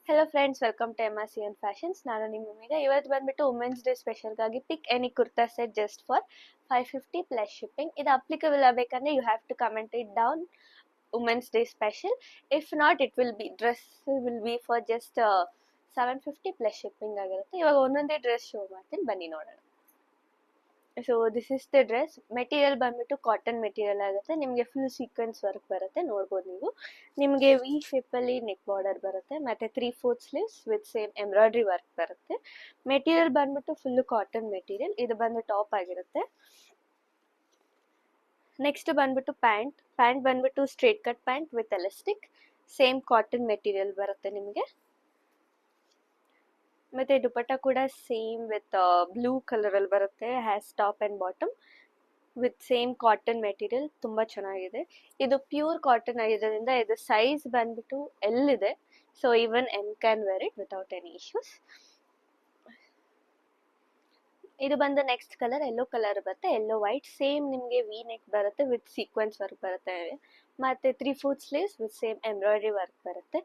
Hello friends, welcome to MRCN Fashions. ನಾನು ನಿಮ್ಮ ಮಮ್ಮಿಗೆ ಇವತ್ತು ಬಂದ್ಬಿಟ್ಟು ವುಮೆನ್ಸ್ ಡೇ ಸ್ಪೆಷಲ್ಗಾಗಿ pick any kurta set just for 550 plus shipping. ಇದು ಅಪ್ಲಿಕಬಲ್ ಆಗಬೇಕಂದ್ರೆ you have to comment it down women's day special. If not it will be dress will be for just 750 plus shipping ಆಗಿರುತ್ತೆ. ಇವಾಗ ಒಂದೊಂದೇ dress show ಮಾಡ್ತೀನಿ, ಬನ್ನಿ ನೋಡೋಣ. So this is the dress. Material ಬಂದ್ಬಿಟ್ಟು cotton material ಆಗುತ್ತೆ. ನಿಮಗೆ full sequence work ಬರುತ್ತೆ, ನೋಡ್ಬೋದು ನೀವು. ನಿಮಗೆ ವಿ ಶೇಪಲ್ಲಿ ನೆಕ್ ಬಾರ್ಡರ್ ಬರುತ್ತೆ, ಮತ್ತು 3/4 sleeves with same embroidery work ಬರುತ್ತೆ. ಮೆಟೀರಿಯಲ್ ಬಂದ್ಬಿಟ್ಟು ಫುಲ್ಲು ಕಾಟನ್ ಮೆಟೀರಿಯಲ್. ಇದು ಬಂದು ಟಾಪ್ ಆಗಿರುತ್ತೆ. ನೆಕ್ಸ್ಟ್ ಬಂದ್ಬಿಟ್ಟು ಪ್ಯಾಂಟ್ ಬಂದ್ಬಿಟ್ಟು straight cut pant with elastic, same cotton material ಬರುತ್ತೆ ನಿಮಗೆ. ಮತ್ತೆ ದುಪಟ್ಟ ಕೂಡ ಸೇಮ್ ವಿತ್ ಬ್ಲೂ ಕಲರ್ ಅಲ್ಲಿ ಬರುತ್ತೆ, has top and bottom with same cotton material. ತುಂಬಾ ಚೆನ್ನಾಗಿದೆ. ಇದು ಪ್ಯೂರ್ ಕಾಟನ್ ಆಗಿರೋದ್ರಿಂದ ಇದು ಸೈಜ್ ಬಂದ್ಬಿಟ್ಟು ಎಲ್ ಇದೆ, so even M can wear it without any issues. ಇದು ಬಂದು ನೆಕ್ಸ್ಟ್ ಕಲರ್ ಯೆಲ್ಲೋ ಕಲರ್ ಬರುತ್ತೆ, ಯೆಲ್ಲೋ ವೈಟ್. ಸೇಮ್ ನಿಮಗೆ ವಿ ನೆಕ್ ಬರುತ್ತೆ ವಿತ್ ಸೀಕ್ವೆನ್ಸ್ ವರ್ಕ್ ಬರುತ್ತೆ, ಮತ್ತೆ 3/4 sleeves with same embroidery work ಬರುತ್ತೆ.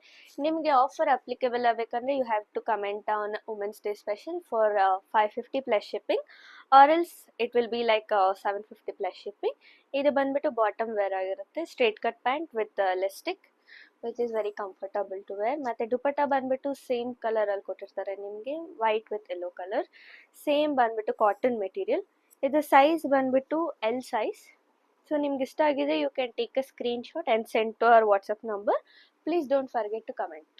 ನಿಮಗೆ ಆಫರ್ ಅಪ್ಲಿಕೇಬಲ್ ಆಗಬೇಕಂದ್ರೆ you have to comment on women's day special for 550 plus shipping, or else it will be like 750 plus shipping. ಇದು ಬಂದ್ಬಿಟ್ಟು bottom wear ಆಗಿರುತ್ತೆ, straight cut pant with elastic which is very comfortable to wear. ಮತ್ತು ದುಪಟ್ಟ ಬಂದ್ಬಿಟ್ಟು same ಕಲರಲ್ಲಿ ಕೊಟ್ಟಿರ್ತಾರೆ ನಿಮಗೆ, white with yellow colour. Same ಬಂದ್ಬಿಟ್ಟು cotton material. ಇದು ಸೈಜ್ ಬಂದ್ಬಿಟ್ಟು ಎಲ್ ಸೈಜ್. ಸೊ ನಿಮ್ಗೆ ಇಷ್ಟ ಆಗಿದೆ you can take a screenshot and send to our WhatsApp number. Please don't forget to comment.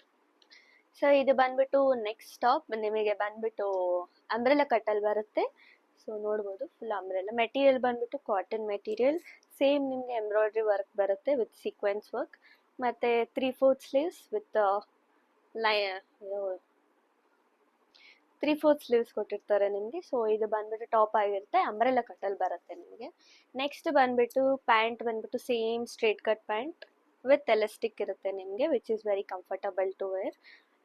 So ಇದು ಬಂದ್ಬಿಟ್ಟು ನೆಕ್ಸ್ಟ್ ಟಾಪ್. ನಿಮಗೆ ಬಂದ್ಬಿಟ್ಟು ಅಂಬ್ರೆಲಾ ಕಟ್ಟಲ್ಲಿ ಬರುತ್ತೆ, ಸೊ ನೋಡ್ಬೋದು ಫುಲ್ ಅಂಬ್ರೆಲಾ. ಮೆಟೀರಿಯಲ್ ಬಂದ್ಬಿಟ್ಟು ಕಾಟನ್ ಮೆಟೀರಿಯಲ್, ಸೇಮ್ ನಿಮಗೆ ಎಂಬ್ರಾಯ್ಡ್ರಿ ವರ್ಕ್ ಬರುತ್ತೆ ವಿತ್ ಸೀಕ್ವೆನ್ಸ್ ವರ್ಕ್, ಮತ್ತು 3/4 ಸ್ಲೀವ್ಸ್ ವಿತ್ 3/4 ಸ್ಲೀವ್ಸ್ ಕೊಟ್ಟಿರ್ತಾರೆ ನಿಮಗೆ. ಸೊ ಇದು ಬಂದ್ಬಿಟ್ಟು ಟಾಪ್ ಆಗಿರುತ್ತೆ, ಅಂಬ್ರೆಲಾ ಕಟ್ಟಲ್ಲಿ ಬರುತ್ತೆ ನಿಮಗೆ. ನೆಕ್ಸ್ಟ್ ಬಂದ್ಬಿಟ್ಟು ಪ್ಯಾಂಟ್ ಬಂದ್ಬಿಟ್ಟು same straight cut pant with elastic ಇರುತ್ತೆ ನಿಮಗೆ, which is very comfortable to wear.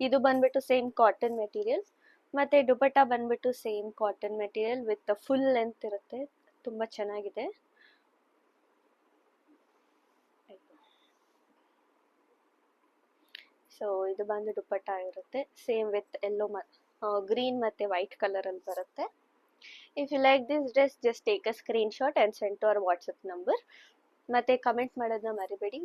ಇದು ಬಂದ್ಬಿಟ್ಟು ಸೇಮ್ ಕಾಟನ್ ಮೆಟೀರಿಯಲ್. ಮತ್ತು ದುಪಟ್ಟ ಬಂದ್ಬಿಟ್ಟು same cotton material with full length ಇರುತ್ತೆ, ತುಂಬ ಚೆನ್ನಾಗಿದೆ. ಸೊ ಇದು ಬಂದು ದುಪಟ್ಟ ಆಗಿರುತ್ತೆ, ಸೇಮ್ ವಿತ್ ಯೆಲ್ಲೋ ಗ್ರೀನ್ ಮತ್ತು ವೈಟ್ ಕಲರಲ್ಲಿ ಬರುತ್ತೆ. If you like this dress just take a screenshot and send to our WhatsApp number, ಮತ್ತು ಕಮೆಂಟ್ ಮಾಡೋದನ್ನ ಮರಿಬೇಡಿ.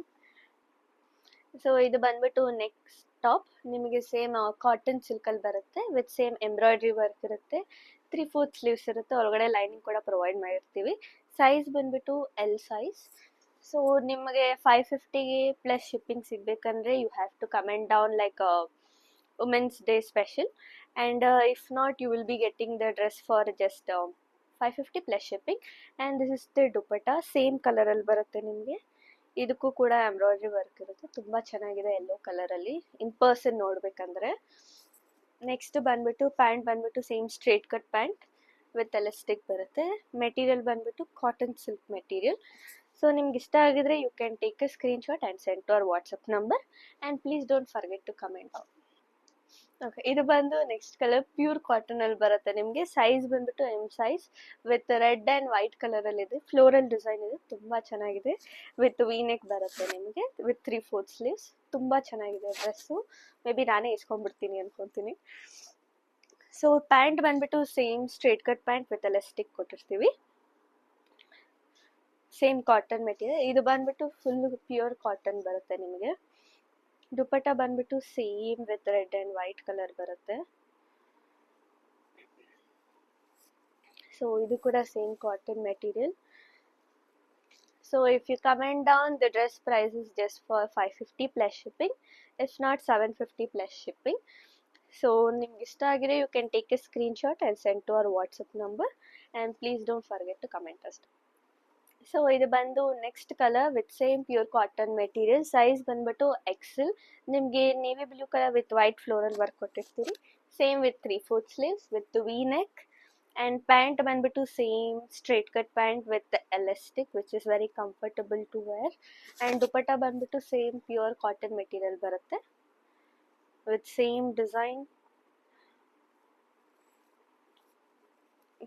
ಸೊ ಇದು ಬಂದ್ಬಿಟ್ಟು ನೆಕ್ಸ್ಟ್ ಟಾಪ್. ನಿಮಗೆ ಸೇಮ್ ಕಾಟನ್ ಸಿಲ್ಕಲ್ಲಿ ಬರುತ್ತೆ ವಿತ್ ಸೇಮ್ ಎಂಬ್ರಾಯ್ಡ್ರಿ ವರ್ಕ್ ಇರುತ್ತೆ, 3/4 ಸ್ಲೀವ್ಸ್ ಇರುತ್ತೆ, ಒಳಗಡೆ ಲೈನಿಂಗ್ ಕೂಡ ಪ್ರೊವೈಡ್ ಮಾಡಿರ್ತೀವಿ. ಸೈಜ್ ಬಂದ್ಬಿಟ್ಟು ಎಲ್ ಸೈಜ್. ಸೊ ನಿಮಗೆ 550ಗೆ ಪ್ಲಸ್ ಶಿಪ್ಪಿಂಗ್ ಸಿಗಬೇಕಂದ್ರೆ you have to comment down like women's day special, and if not you will be getting the dress for just 550 plus shipping. And this is the dupatta, same ಕಲರಲ್ಲಿ ಬರುತ್ತೆ ನಿಮಗೆ. ಇದಕ್ಕೂ ಕೂಡ embroidery work ಇರುತ್ತೆ, ತುಂಬ ಚೆನ್ನಾಗಿದೆ yellow ಕಲರಲ್ಲಿ ಇನ್ ಪರ್ಸನ್ ನೋಡಬೇಕಂದ್ರೆ. ನೆಕ್ಸ್ಟ್ ಬಂದ್ಬಿಟ್ಟು ಪ್ಯಾಂಟ್ ಬಂದ್ಬಿಟ್ಟು same straight cut pant with elastic ಬರುತ್ತೆ. ಮೆಟೀರಿಯಲ್ ಬಂದ್ಬಿಟ್ಟು ಕಾಟನ್ ಸಿಲ್ಕ್ ಮೆಟೀರಿಯಲ್. ಸೊ ನಿಮ್ಗೆ ಇಷ್ಟ ಆಗಿದ್ರೆ you can take a screenshot and send to our WhatsApp number, and please don't forget to comment out. Okay, ಇದು ಬಂದು next colour pure ಕಾಟನಲ್ಲಿ ಬರುತ್ತೆ ನಿಮಗೆ. Size ಬಂದ್ಬಿಟ್ಟು M size with red and white ಕಲರಲ್ಲಿ ಇದೆ, ಫ್ಲೋರಲ್ ಡಿಸೈನ್ ಇದೆ, ತುಂಬ ಚೆನ್ನಾಗಿದೆ. ವಿತ್ ವಿ ನೆಕ್ ಬರುತ್ತೆ ನಿಮಗೆ ವಿತ್ 3/4 ಸ್ಲೀವ್ಸ್. ತುಂಬ ಚೆನ್ನಾಗಿದೆ ಡ್ರೆಸ್ಸು, ಮೇ ಬಿ ನಾನೇ ಇಸ್ಕೊಂಡ್ಬಿಡ್ತೀನಿ ಅನ್ಕೊತೀನಿ. ಸೊ ಪ್ಯಾಂಟ್ ಬಂದ್ಬಿಟ್ಟು same straight cut pant with elastic ಕೊಟ್ಟಿರ್ತೀವಿ, ಸೇಮ್ ಕಾಟನ್ ಮೆಟೀರಿಯಲ್. ಇದು ಬಂದ್ಬಿಟ್ಟು ಫುಲ್ ಪ್ಯೂರ್ ಕಾಟನ್ ಬರುತ್ತೆ ನಿಮಗೆ. ದುಪಟ್ಟ ಬಂದ್ಬಿಟ್ಟು same with red and white colour ಬರುತ್ತೆ. ಸೊ ಇದು ಕೂಡ same cotton material. So if you comment down the dress price is just for 550 plus shipping, if not 750 plus shipping. So ನಿಮ್ಗೆ ಇಷ್ಟ ಆಗಿದೆ you can take a screenshot and send to our WhatsApp number, and please don't forget to comment ಅಷ್ಟು. So ಇದು ಬಂದು next colour with same pure cotton material. Size ಬಂದ್ಬಿಟ್ಟು XL. ನಿಮಗೆ navy blue colour with white floral work ಕೊಟ್ಟಿರ್ತೀರಿ, same with 3/4 sleeves with V neck. And pant ಬಂದ್ಬಿಟ್ಟು same straight cut pant with elastic which is very comfortable to wear. And dupatta ಬಂದ್ಬಿಟ್ಟು same pure cotton material ಬರುತ್ತೆ with same design.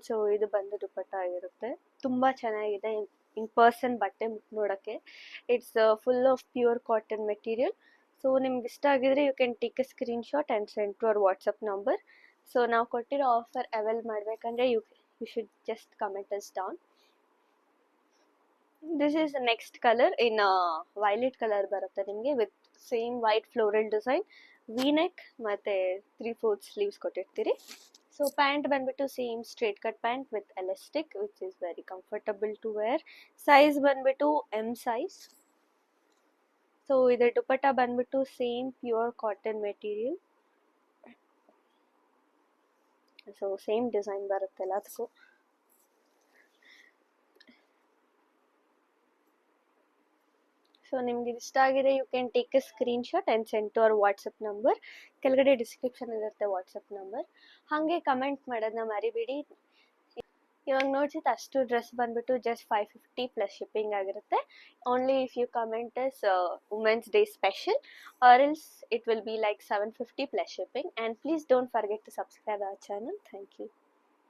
So ಇದು ಬಂದು ದುಪಟ್ಟ ಆಗಿರುತ್ತೆ, ತುಂಬ ಚೆನ್ನಾಗಿದೆ. ಇನ್ person ಬಟ್ಟೆ ನೋಡೋಕ್ಕೆ it's full of pure cotton material. So ನಿಮ್ಗೆ ಇಷ್ಟ ಆಗಿದ್ರೆ you can take a screenshot and send to our WhatsApp number. So ನಾವು ಕೊಟ್ಟಿರೋ ಆಫರ್ ಅವೈಲ್ ಮಾಡಬೇಕಂದ್ರೆ you should just comment us down. This is next colour in violet colour ಬರುತ್ತೆ ನಿಮಗೆ with same white floral design, V neck ಮತ್ತು 3/4 sleeves ಕೊಟ್ಟಿರ್ತೀರಿ. So pant ಬಂದ್ಬಿಟ್ಟು same straight cut pant with elastic which is very comfortable to wear. Size ಬಂದ್ಬಿಟ್ಟು M size. So ಇದರ ದುಪಟ್ಟ ಬಂದ್ಬಿಟ್ಟು same pure cotton material. So same design ಬರುತ್ತೆ ಎಲ್ಲದಕ್ಕೂ. So ನಿಮ್ಗೆ ಇಷ್ಟ ಆಗಿದೆ you can take a screenshot and send to our WhatsApp number. ಕೆಳಗಡೆ description ಇರುತ್ತೆ ವಾಟ್ಸಪ್ ನಂಬರ್. ಹಾಗೆ ಕಮೆಂಟ್ ಮಾಡೋದನ್ನ ಮರಿಬೇಡಿ. ಇವಾಗ ನೋಡ್ಸಿದ್ದು ಅಷ್ಟು ಡ್ರೆಸ್ ಬಂದ್ಬಿಟ್ಟು ಜಸ್ಟ್ 550 ಪ್ಲಸ್ ಶಿಪ್ಪಿಂಗ್ ಆಗಿರುತ್ತೆ. Only if you comment is women's day special or else it will be like 750 plus shipping. And please don't forget to subscribe our channel. Thank you.